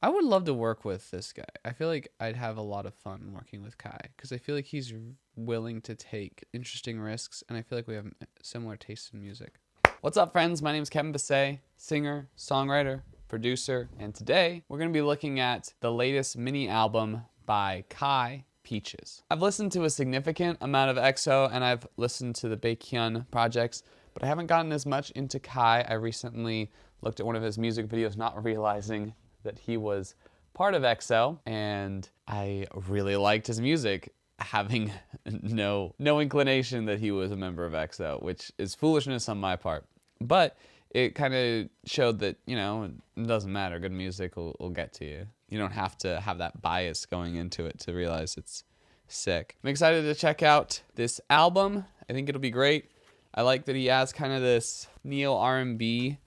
I would love to work with this guy. I feel like I'd have a lot of fun working with Kai because I feel like he's willing to take interesting risks, and I feel like we have similar tastes in music. What's up, friends? My name is Kevin Basset, singer, songwriter, producer, and today we're going to be looking at the latest mini album by Kai, Peaches. I've listened to a significant amount of EXO, and I've listened to the Baekhyun projects, but I haven't gotten as much into Kai. I recently looked at one of his music videos, not realizing that he was part of EXO, and I really liked his music, having no inclination that he was a member of EXO, which is foolishness on my part. But it kind of showed that, you know, it doesn't matter. Good music will get to you. You don't have to have that bias going into it to realize it's sick. I'm excited to check out this album. I think it'll be great. I like that he has kind of this neo R&B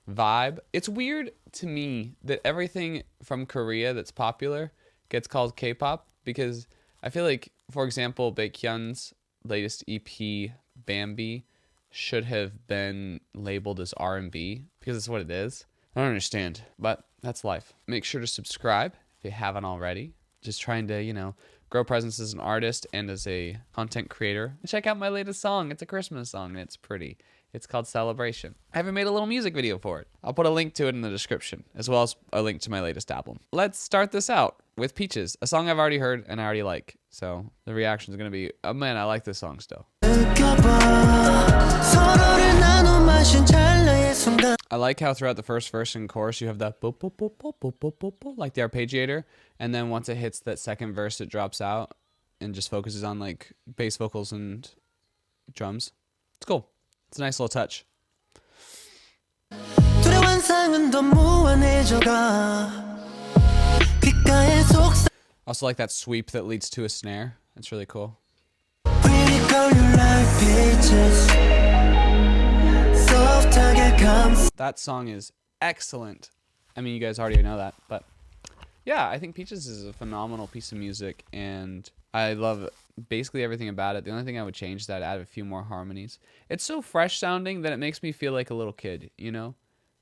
vibe. It's weird to me that everything from Korea that's popular gets called K-pop, because I feel like, for example, Baekhyun's latest EP, Bambi, should have been labeled as R&B because it's what it is. I don't understand, but that's life. Make sure to subscribe if you haven't already. Just trying to, you know, grow presence as an artist and as a content creator. And check out my latest song. It's a Christmas song and it's pretty. It's called Celebration. I haven't made a little music video for it. I'll put a link to it in the description, as well as a link to my latest album. Let's start this out with Peaches, a song I've already heard and I already like. So the reaction is going to be, oh man, I like this song still. I like how throughout the first verse and chorus you have that boop, boop, boop, boop, boop, boop, boop, boop, like the arpeggiator, and then once it hits that second verse it drops out and just focuses on like bass vocals and drums. It's cool. It's a nice little touch. Also like that sweep that leads to a snare. It's really cool. That song is excellent. I mean, you guys already know that, but yeah, I think Peaches is a phenomenal piece of music, and I love basically everything about it. The only thing I would change is that I'd add a few more harmonies. It's so fresh sounding that it makes me feel like a little kid, you know?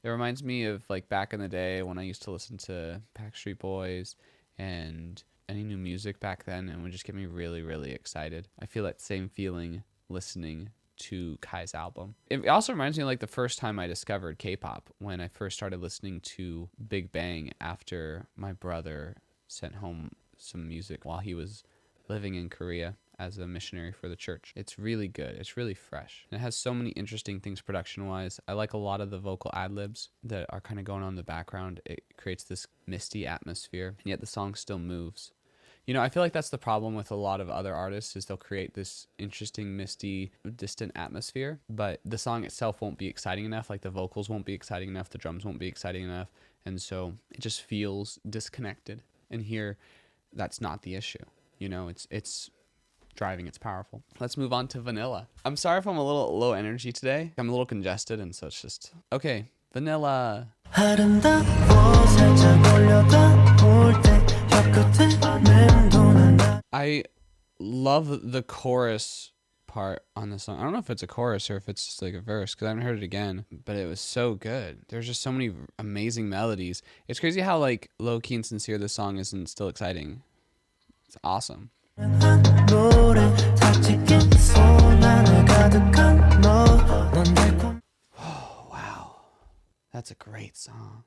It reminds me of like back in the day when I used to listen to Backstreet Boys and any new music back then, and it would just get me really, really excited. I feel that same feeling listening to Kai's album. It also reminds me of like the first time I discovered K-pop, when I first started listening to Big Bang after my brother sent home some music while he was living in Korea as a missionary for the church. It's really good. It's really fresh. And it has so many interesting things production-wise. I like a lot of the vocal ad-libs that are kind of going on in the background. It creates this misty atmosphere, and yet the song still moves. You know, I feel like that's the problem with a lot of other artists, is they'll create this interesting, misty, distant atmosphere, but the song itself won't be exciting enough. Like the vocals won't be exciting enough, the drums won't be exciting enough, and so it just feels disconnected. And here, that's not the issue. You know, it's driving, it's powerful. Let's move on to Vanilla. I'm sorry if I'm a little low energy today. I'm a little congested, and so it's just... Okay, Vanilla. I love the chorus part on the song. I don't know if it's a chorus or if it's just like a verse, because I haven't heard it again, but it was so good. There's just so many amazing melodies. It's crazy how like low-key and sincere this song is and still exciting. It's awesome. Oh, wow. That's a great song.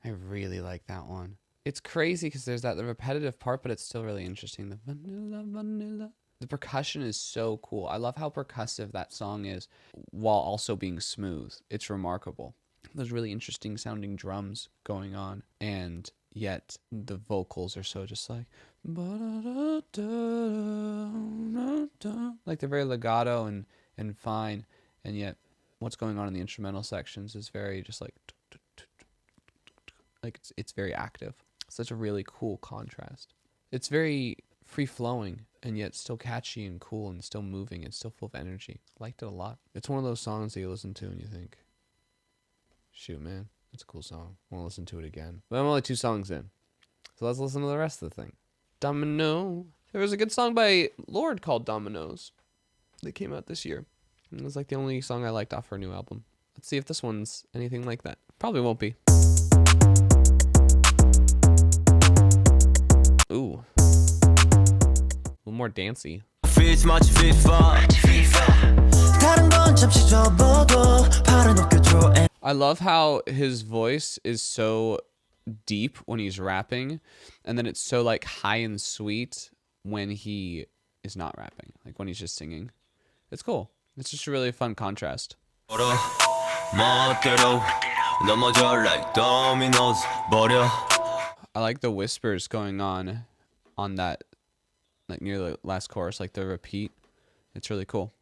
I really like that one. It's crazy because there's the repetitive part, but it's still really interesting. The vanilla, vanilla. The percussion is so cool. I love how percussive that song is while also being smooth. It's remarkable. There's really interesting sounding drums going on, and yet the vocals are so just like... Like they're very legato and fine, and yet what's going on in the instrumental sections is very just like it's very active. Such a really cool contrast. It's very free-flowing and yet still catchy and cool and still moving and still full of energy. Liked it a lot. It's one of those songs that you listen to and you think, shoot, man, it's a cool song. I want to listen to it again. But I'm only 2 songs in, so let's listen to the rest of the thing. Domino. There was a good song by Lorde called Dominoes that came out this year. It was like the only song I liked off her new album. Let's see if this one's anything like that. Probably won't be. more dancey. I love how his voice is so deep when he's rapping, and then it's so like high and sweet when he is not rapping, like when he's just singing. It's cool. It's just a really fun contrast. I like the whispers going on that, like near the last chorus, like the repeat. It's really cool.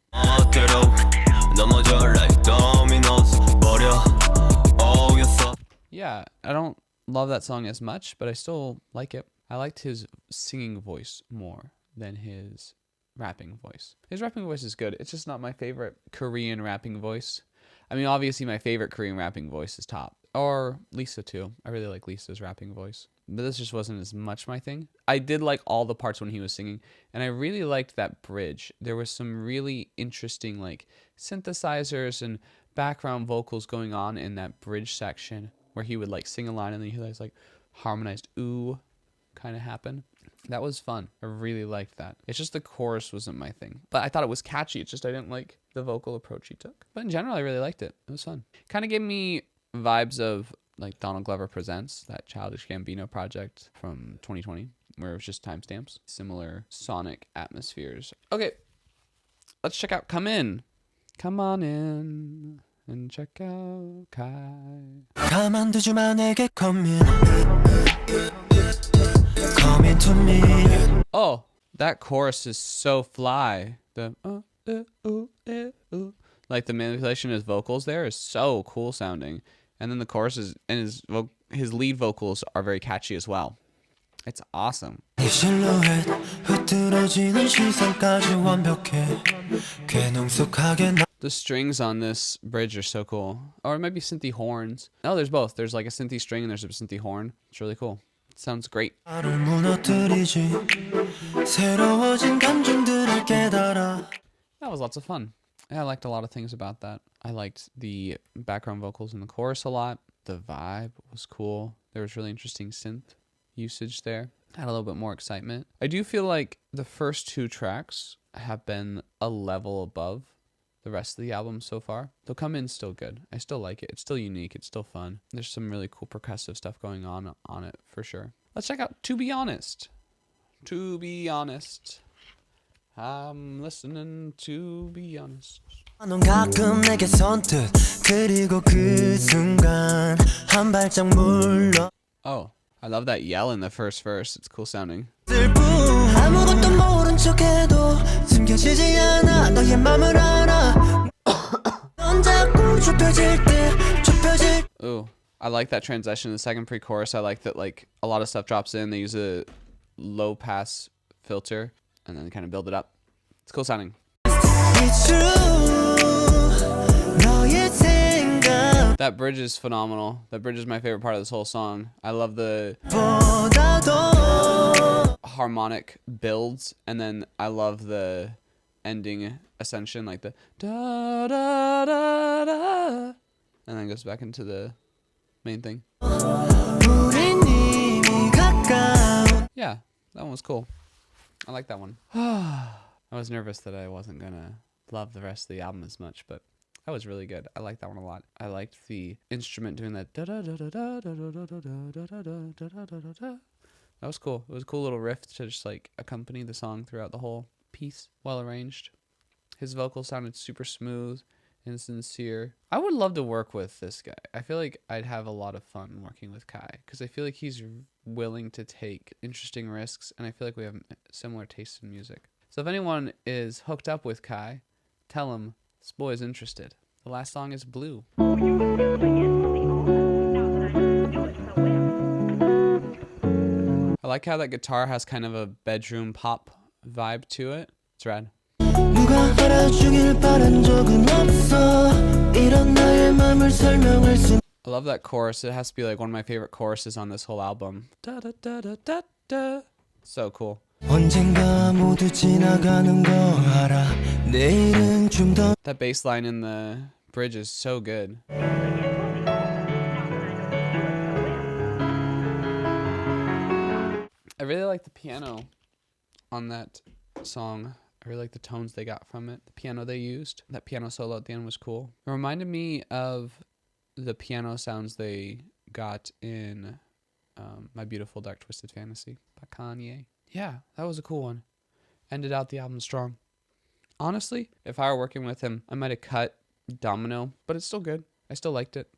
Yeah, I don't love that song as much, but I still like it. I liked his singing voice more than his rapping voice. His rapping voice is good. It's just not my favorite Korean rapping voice. I mean, obviously my favorite Korean rapping voice is Top. Or Lisa too. I really like Lisa's rapping voice. But this just wasn't as much my thing. I did like all the parts when he was singing, and I really liked that bridge. There was some really interesting like synthesizers and background vocals going on in that bridge section where he would like sing a line and then he was like harmonized ooh kind of happen. That was fun. I really liked that. It's just the chorus wasn't my thing, but I thought it was catchy. It's just I didn't like the vocal approach he took. But in general, I really liked it. It was fun. Kind of gave me vibes of like Donald Glover Presents, that Childish Gambino project from 2020, where it was just timestamps. Similar sonic atmospheres. Okay, let's check out Come In. Come on in and check out Kai. 가만두지 내게 come in. Come into me. Oh, that chorus is so fly. The like the manipulation of his vocals there is so cool sounding. And then the choruses and his lead vocals are very catchy as well. It's awesome. The strings on this bridge are so cool. Or it might be synthy horns. No, there's both. There's like a synthy string and there's a synthy horn. It's really cool. It sounds great. That was lots of fun. Yeah, I liked a lot of things about that. I liked the background vocals in the chorus a lot. The vibe was cool. There was really interesting synth usage there. Had a little bit more excitement. I do feel like the first two tracks have been a level above the rest of the album so far. They'll Come In still good. I still like it. It's still unique. It's still fun. There's some really cool percussive stuff going on it for sure. Let's check out To Be Honest. To Be Honest. I'm listening to be honest. 넌 가끔 내게 선뜻 그리고 그 순간 한 발짝 물러. Oh, I love that yell in the first verse. It's cool sounding. 아무것도 모른 척해도 숨겨지지 않아 너의 맘을 알아. 넌 자꾸 좁혀질 때 좁혀질. Ooh, I like that transition in the second pre-chorus. I like that like a lot of stuff drops in. They use a low pass filter and then kind of build it up. It's cool sounding. That bridge is phenomenal. That bridge is my favorite part of this whole song. I love the harmonic builds, and then I love the ending ascension, like the da da da da, and then it goes back into the main thing. Yeah, that one was cool. I like that one. I was nervous that I wasn't gonna love the rest of the album as much, but that was really good. I liked that one a lot. I liked the instrument doing that. That was cool. It was a cool little riff to just like accompany the song throughout the whole piece. Well arranged. His vocals sounded super smooth and sincere. I would love to work with this guy. I feel like I'd have a lot of fun working with Kai because I feel like he's willing to take interesting risks, and I feel like we have similar tastes in music. So if anyone is hooked up with Kai, tell him this boy is interested. The last song is Blue. I like how that guitar has kind of a bedroom pop vibe to it. It's rad. I love that chorus. It has to be like one of my favorite choruses on this whole album. Da, da, da, da, da, da. So cool. That bass line in the bridge is so good. I really like the piano on that song. I really like the tones they got from it. The piano they used. That piano solo at the end was cool. It reminded me of the piano sounds they got in My Beautiful Dark Twisted Fantasy by Kanye. Yeah, that was a cool one. Ended out the album strong. Honestly, if I were working with him, I might have cut Domino, but it's still good. I still liked it.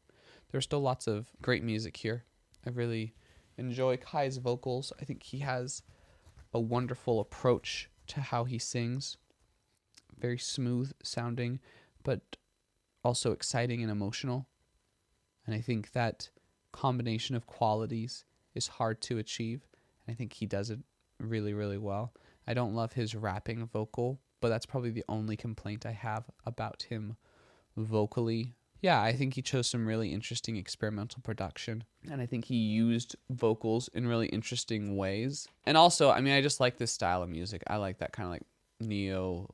There's still lots of great music here. I really enjoy Kai's vocals. I think he has a wonderful approach to how he sings. Very smooth sounding, but also exciting and emotional. And I think that combination of qualities is hard to achieve. And I think he does it really, really well. I don't love his rapping vocal, but that's probably the only complaint I have about him vocally. Yeah, I think he chose some really interesting experimental production, and I think he used vocals in really interesting ways. And also, I mean, I just like this style of music. I like that kind of like neo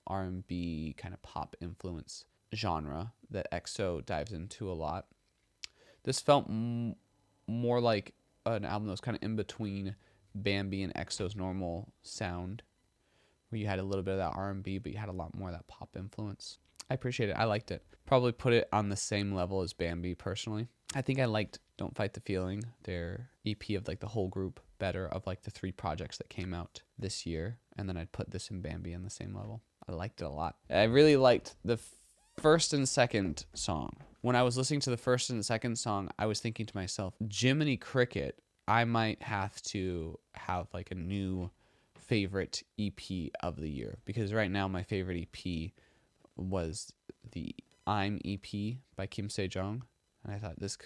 R&B kind of pop influence genre that EXO dives into a lot. This felt more like an album that was kind of in between Bambi and EXO's normal sound, where you had a little bit of that R&B, but you had a lot more of that pop influence. I appreciate it. I liked it. Probably put it on the same level as Bambi personally. I think I liked Don't Fight the Feeling, their EP of like the whole group, better of like the 3 projects that came out this year. And then I'd put this and Bambi on the same level. I liked it a lot. I really liked the first and second song. When I was listening to the first and second song, I was thinking to myself, Jiminy Cricket, I might have to have like a new favorite EP of the year. Because right now my favorite EP was the I'm EP by Kim Sejong, and I thought this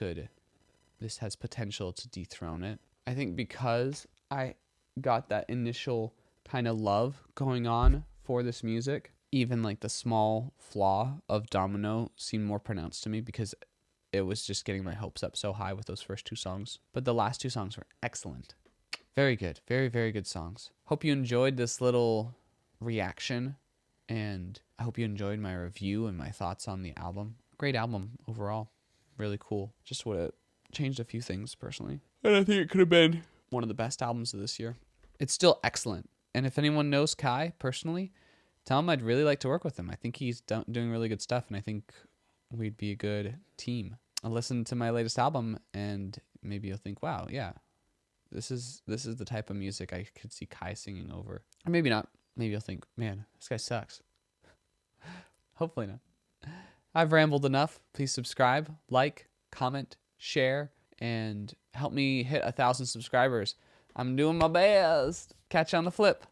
has potential to dethrone it. I think because I got that initial kind of love going on for this music, even like the small flaw of Domino seemed more pronounced to me because it was just getting my hopes up so high with those first 2 songs. But the last 2 songs were excellent. Very good. Very, very good songs. Hope you enjoyed this little reaction, and I hope you enjoyed my review and my thoughts on the album. Great album overall. Really cool. Just would have changed a few things personally. And I think it could have been one of the best albums of this year. It's still excellent. And if anyone knows Kai personally, tell him I'd really like to work with him. I think he's doing really good stuff, and I think we'd be a good team. I'll listen to my latest album, and maybe you'll think, wow, yeah, this is the type of music I could see Kai singing over. Or maybe not. Maybe you'll think, man, this guy sucks. Hopefully not. I've rambled enough. Please subscribe, like, comment, share, and help me hit 1,000 subscribers. I'm doing my best. Catch you on the flip.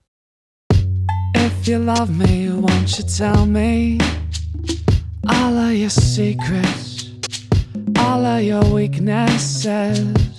If you love me, won't you tell me all of your secrets, all of your weaknesses?